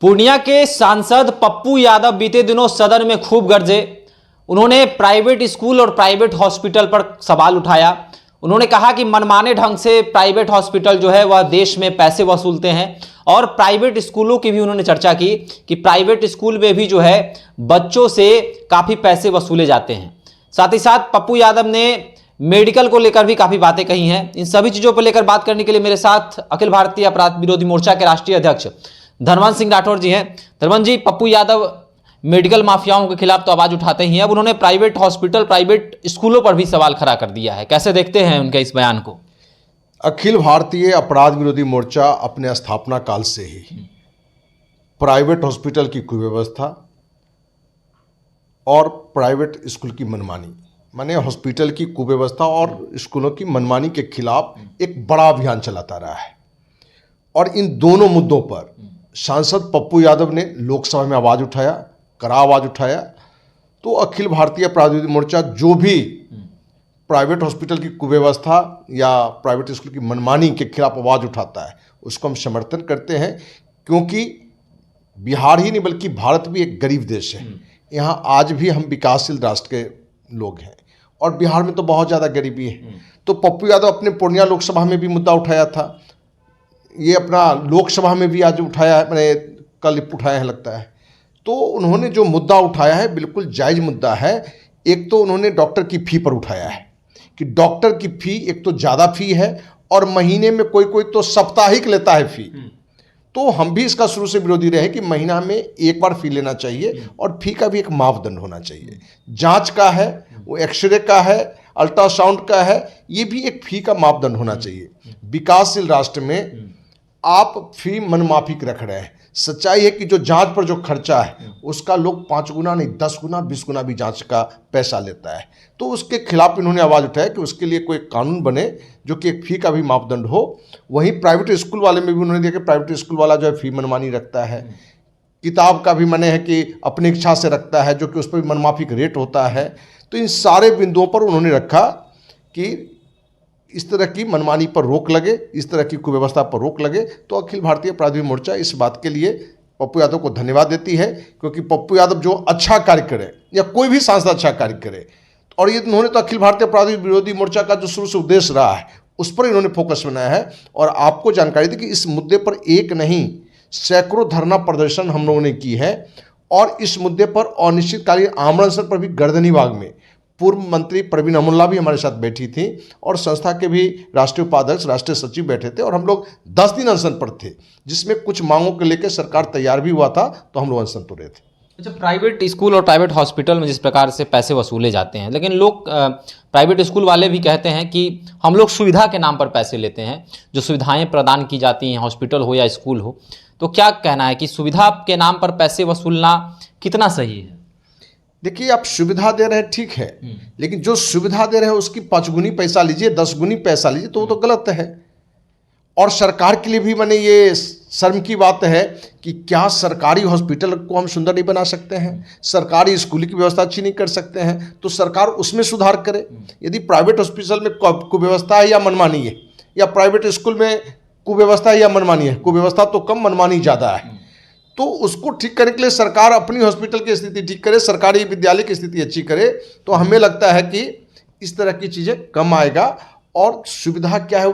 पूर्णिया के सांसद पप्पू यादव बीते दिनों सदन में खूब गरजे। उन्होंने प्राइवेट स्कूल और प्राइवेट हॉस्पिटल पर सवाल उठाया। उन्होंने कहा कि मनमाने ढंग से प्राइवेट हॉस्पिटल जो है वह देश में पैसे वसूलते हैं और प्राइवेट स्कूलों की भी उन्होंने चर्चा की कि प्राइवेट स्कूल में भी जो है बच्चों से काफ़ी पैसे वसूले जाते हैं। साथ ही साथ पप्पू यादव ने मेडिकल को लेकर भी काफ़ी बातें कही हैं। इन सभी चीज़ों पर लेकर बात करने के लिए मेरे साथ अखिल भारतीय अपराध विरोधी मोर्चा के राष्ट्रीय अध्यक्ष धर्मन सिंह राठौर जी हैं। धर्मन जी, पप्पू यादव मेडिकल माफियाओं के खिलाफ तो आवाज उठाते ही हैं, अब उन्होंने प्राइवेट हॉस्पिटल, प्राइवेट स्कूलों पर भी सवाल खड़ा कर दिया है। कैसे देखते हैं उनके इस बयान को? अखिल भारतीय अपराध विरोधी मोर्चा अपने स्थापना काल से ही प्राइवेट हॉस्पिटल की कुव्यवस्था और प्राइवेट स्कूल की मनमानी, माने हॉस्पिटल की कुव्यवस्था और स्कूलों की मनमानी के खिलाफ एक बड़ा अभियान चलाता रहा है। और इन दोनों मुद्दों पर सांसद पप्पू यादव ने लोकसभा में आवाज़ उठाया, कड़ा आवाज़ उठाया। तो अखिल भारतीय अपराध विरोधी मोर्चा जो भी प्राइवेट हॉस्पिटल की कुव्यवस्था या प्राइवेट स्कूल की मनमानी के खिलाफ आवाज़ उठाता है उसको हम समर्थन करते हैं, क्योंकि बिहार ही नहीं बल्कि भारत भी एक गरीब देश है। यहाँ आज भी हम विकासशील राष्ट्र के लोग हैं और बिहार में तो बहुत ज़्यादा गरीबी है। तो पप्पू यादव अपने पूर्णिया लोकसभा में भी मुद्दा उठाया था, ये अपना लोकसभा में भी आज उठाया है, मैंने कल उठाया है लगता है। तो उन्होंने जो मुद्दा उठाया है बिल्कुल जायज़ मुद्दा है। एक तो उन्होंने डॉक्टर की फ़ी पर उठाया है कि डॉक्टर की फ़ी एक तो ज़्यादा फ़ी है और महीने में कोई कोई तो साप्ताहिक लेता है फ़ी। तो हम भी इसका शुरू से विरोधी रहे कि महीना में एक बार फ़ी लेना चाहिए और फ़ी का भी एक मापदंड होना चाहिए। जांच का है, वो एक्सरे का है, अल्ट्रासाउंड का है, ये भी एक फ़ी का मापदंड होना चाहिए। विकासशील राष्ट्र में आप फ़ी मनमाफिक रख रहे हैं। सच्चाई है कि जो जांच पर जो खर्चा है उसका लोग 5 गुना नहीं 10 गुना 20 गुना भी जांच का पैसा लेता है। तो उसके खिलाफ इन्होंने आवाज़ उठाया कि उसके लिए कोई कानून बने जो कि एक फ़ी का भी मापदंड हो। वहीं प्राइवेट स्कूल वाले में भी उन्होंने देखा कि प्राइवेट स्कूल वाला जो है फ़ी मनमानी रखता है, किताब का भी मने है कि अपनी इच्छा से रखता है, जो कि उस पर भी मनमाफिक रेट होता है। तो इन सारे बिंदुओं पर उन्होंने रखा कि इस तरह की मनमानी पर रोक लगे, इस तरह की कुव्यवस्था पर रोक लगे। तो अखिल भारतीय अपराध विरोधी मोर्चा इस बात के लिए पप्पू यादव को धन्यवाद देती है, क्योंकि पप्पू यादव जो अच्छा कार्य करे या कोई भी सांसद अच्छा कार्य करे, और ये उन्होंने तो अखिल भारतीय अपराध विरोधी मोर्चा का जो शुरू से उद्देश्य रहा है उस पर इन्होंने फोकस बनाया है। और आपको जानकारी दी कि इस मुद्दे पर एक नहीं सैकड़ों धरना प्रदर्शन हम लोगों ने की है। और इस मुद्दे पर अनिश्चितकालीन आमरण अनशन पर भी गर्दनीबाग में पूर्व मंत्री प्रवीण अमोल्ला भी हमारे साथ बैठी थी और संस्था के भी राष्ट्रीय उपाध्यक्ष, राष्ट्रीय सचिव बैठे थे और हम लोग 10 दिन अनशन पर थे, जिसमें कुछ मांगों को लेकर सरकार तैयार भी हुआ था, तो हम लोग अनशन पर रहे थे। अच्छा, प्राइवेट स्कूल और प्राइवेट हॉस्पिटल में जिस प्रकार से पैसे वसूले जाते हैं, लेकिन लोग प्राइवेट स्कूल वाले भी कहते हैं कि हम लोग सुविधा के नाम पर पैसे लेते हैं, जो सुविधाएँ प्रदान की जाती हैं हॉस्पिटल हो या स्कूल हो। तो क्या कहना है कि सुविधा के नाम पर पैसे वसूलना कितना सही है? देखिए, आप सुविधा दे रहे हैं ठीक है, लेकिन जो सुविधा दे रहे हैं उसकी 5 गुनी पैसा लीजिए, 10 गुनी पैसा लीजिए, तो वो तो गलत है। और सरकार के लिए भी मैंने ये शर्म की बात है कि क्या सरकारी हॉस्पिटल को हम सुंदर नहीं बना सकते हैं, सरकारी स्कूल की व्यवस्था अच्छी नहीं कर सकते हैं, तो सरकार उसमें सुधार करे। यदि प्राइवेट हॉस्पिटल में कुव्यवस्था है या मनमानी है, या प्राइवेट स्कूल में कुव्यवस्था है या मनमानी है, कुव्यवस्था तो कम, मनमानी ज़्यादा है, तो उसको ठीक करने के लिए सरकार अपनी हॉस्पिटल की स्थिति ठीक करे, सरकारी विद्यालय की स्थिति अच्छी करे। तो हमें लगता है कि इस तरह की चीज़ें कम आएगा। और सुविधा क्या है,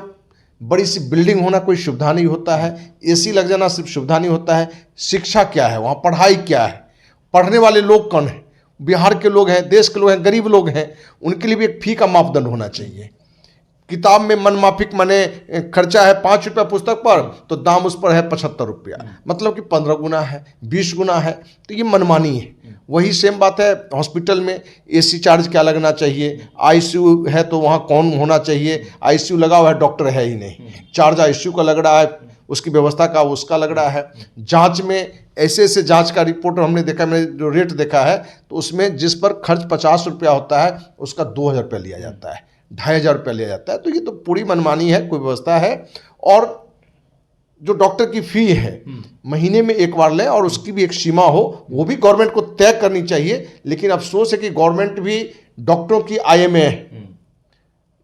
बड़ी सी बिल्डिंग होना कोई सुविधा नहीं होता है, एसी लग जाना सिर्फ सुविधा नहीं होता है। शिक्षा क्या है, वहाँ पढ़ाई क्या है, पढ़ने वाले लोग कौन हैं, बिहार के लोग हैं, देश के लोग हैं, गरीब लोग हैं, उनके लिए भी एक फ़ी का मापदंड होना चाहिए। किताब में मनमाफिक माने खर्चा है 5 रुपया पुस्तक पर, तो दाम उस पर है 75 रुपया, मतलब कि 15 गुना है, 20 गुना है, तो ये मनमानी है। वही सेम बात है हॉस्पिटल में, एसी चार्ज क्या लगना चाहिए, आईसीयू है तो वहाँ कौन होना चाहिए, आईसीयू लगा हुआ है, डॉक्टर है ही नहीं, चार्ज आईसीयू का लग रहा है, उसकी व्यवस्था का उसका लग रहा है। जाँच में ऐसे ऐसे जाँच का रिपोर्ट हमने देखा, मैंने जो रेट देखा है, तो उसमें जिस पर खर्च 50 रुपया होता है उसका 2000 रुपया लिया जाता है, 2500 रुपया लिया जाता है। तो ये तो पूरी मनमानी है, कोई व्यवस्था है। और जो डॉक्टर की फ़ी है महीने में एक बार लें और उसकी भी एक सीमा हो, वो भी गवर्नमेंट को तय करनी चाहिए। लेकिन अफसोस है कि गवर्नमेंट भी डॉक्टरों की IMA,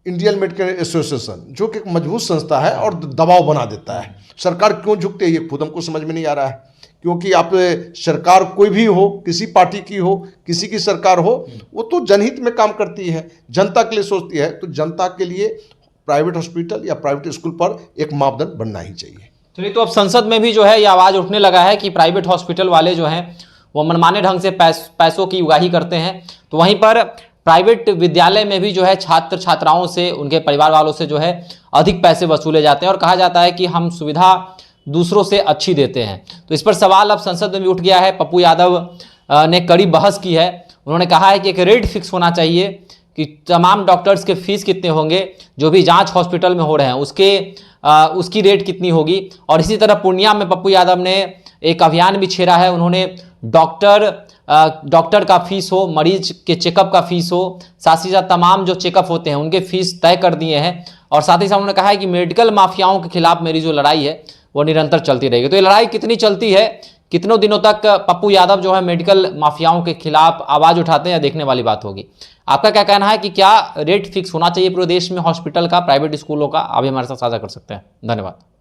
इंडियन मेडिकल एसोसिएशन, जो कि एक मजबूत संस्था है, और दबाव बना देता है। सरकार क्यों झुकती है ये खुद हमको समझ में नहीं आ रहा है, क्योंकि आप सरकार कोई भी हो, किसी पार्टी की हो, किसी की सरकार हो, वो तो जनहित में काम करती है, जनता के लिए सोचती है। तो जनता के लिए प्राइवेट हॉस्पिटल या प्राइवेट स्कूल पर एक मापदंड बनना ही चाहिए। चलिए, तो अब संसद में भी जो है ये आवाज़ उठने लगा है कि प्राइवेट हॉस्पिटल वाले जो हैं वो मनमाने ढंग से पैसों की उगाही करते हैं। तो वहीं पर प्राइवेट विद्यालय में भी जो है छात्र छात्राओं से, उनके परिवार वालों से जो है अधिक पैसे वसूले जाते हैं और कहा जाता है कि हम सुविधा दूसरों से अच्छी देते हैं। तो इस पर सवाल अब संसद में भी उठ गया है। पप्पू यादव ने कड़ी बहस की है। उन्होंने कहा है कि एक रेट फिक्स होना चाहिए कि तमाम डॉक्टर्स के फीस कितने होंगे, जो भी जांच हॉस्पिटल में हो रहे हैं उसकी रेट कितनी होगी। और इसी तरह पूर्णिया में पप्पू यादव ने एक अभियान भी छेड़ा है। उन्होंने डॉक्टर का फीस हो, मरीज के चेकअप का फीस हो, साथ ही साथ तमाम जो चेकअप होते हैं उनके फीस तय कर दिए हैं। और साथ ही साथ उन्होंने कहा है कि मेडिकल माफियाओं के खिलाफ मेरी जो लड़ाई है वो निरंतर चलती रहेगी। तो ये लड़ाई कितनी चलती है, कितनों दिनों तक पप्पू यादव जो है मेडिकल माफियाओं के खिलाफ आवाज उठाते हैं, या देखने वाली बात होगी। आपका क्या कहना है कि क्या रेट फिक्स होना चाहिए पूरे देश में हॉस्पिटल का, प्राइवेट स्कूलों का? आप भी हमारे साथ साझा कर सकते हैं। धन्यवाद।